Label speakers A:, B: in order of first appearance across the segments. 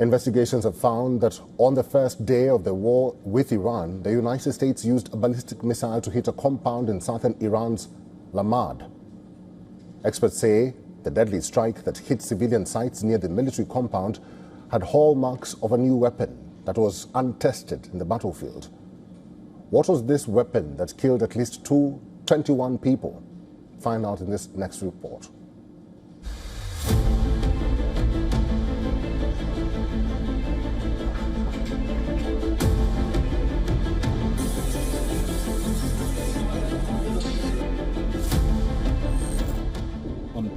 A: Investigations have found that on the first day of the war with Iran, the United States used a ballistic missile to hit a compound in southern Iran's Lamerd. Experts say the deadly strike that hit civilian sites near the military compound had hallmarks of a new weapon that was untested in the battlefield. What was this weapon that killed at least 21 people? Find out in this next report.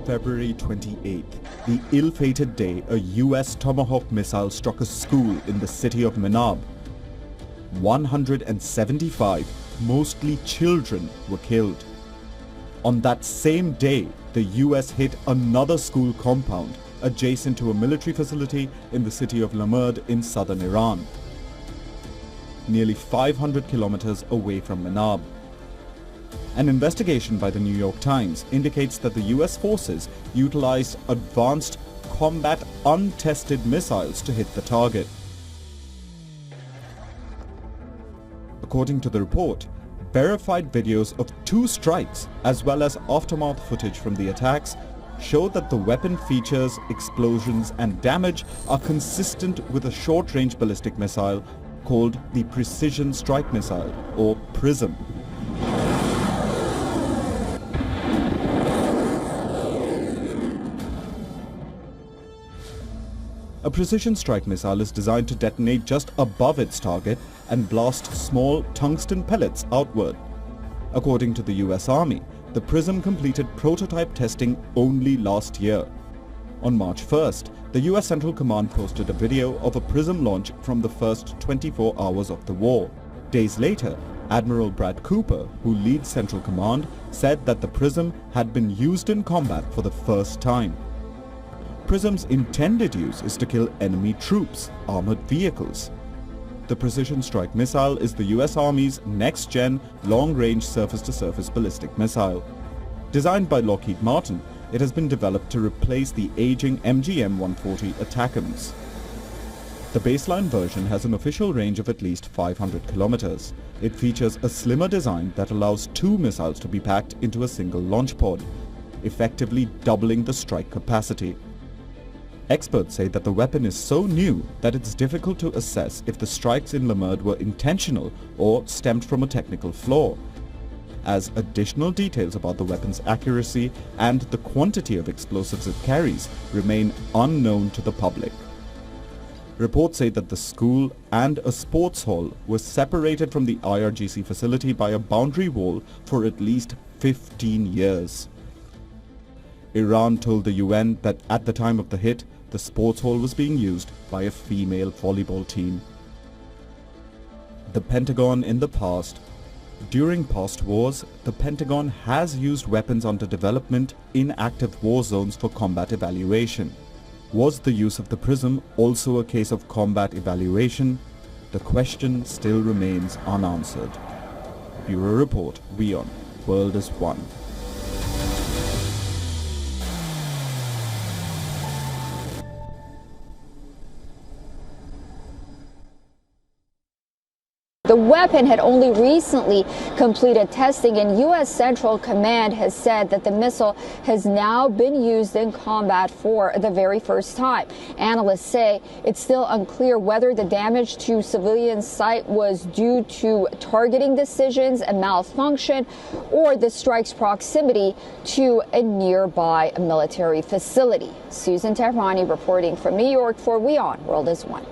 B: February 28th, the ill-fated day a US Tomahawk missile struck a school in the city of Manab. 175, mostly children, were killed. On that same day, the US hit another school compound adjacent to a military facility in the city of Lamerd in southern Iran, nearly 500 kilometers away from Manab. An investigation by the New York Times indicates that the US forces utilized advanced combat-untested missiles to hit the target. According to the report, verified videos of 2 strikes as well as aftermath footage from the attacks show that the weapon features, explosions and damage are consistent with a short-range ballistic missile called the Precision Strike Missile, or PrSM. A precision strike missile is designed to detonate just above its target and blast small tungsten pellets outward. According to the US Army, the PrSM completed prototype testing only last year. On March 1st, the US Central Command posted a video of a PrSM launch from the first 24 hours of the war. Days later, Admiral Brad Cooper, who leads Central Command, said that the PrSM had been used in combat for the first time. PrSM's intended use is to kill enemy troops, armored vehicles. The Precision Strike Missile is the US Army's next-gen, long-range surface-to-surface ballistic missile. Designed by Lockheed Martin, it has been developed to replace the aging MGM-140 ATACMS. The baseline version has an official range of at least 500 kilometers. It features a slimmer design that allows 2 missiles to be packed into a single launch pod, effectively doubling the strike capacity. Experts say that the weapon is so new that it's difficult to assess if the strikes in Lamerd were intentional or stemmed from a technical flaw, as additional details about the weapon's accuracy and the quantity of explosives it carries remain unknown to the public. Reports say that the school and a sports hall were separated from the IRGC facility by a boundary wall for at least 15 years. Iran told the UN that at the time of the hit, the sports hall was being used by a female volleyball team. The Pentagon in the past. During past wars, the Pentagon has used weapons under development in active war zones for combat evaluation. Was the use of the PrSM also a case of combat evaluation? The question still remains unanswered. Bureau Report, WION, World is One.
C: The weapon had only recently completed testing, and U.S. Central Command has said that the missile has now been used in combat for the very first time. Analysts say it's still unclear whether the damage to civilian site was due to targeting decisions and malfunction or the strike's proximity to a nearby military facility. Susan Tehrani reporting from New York for WION, World is One.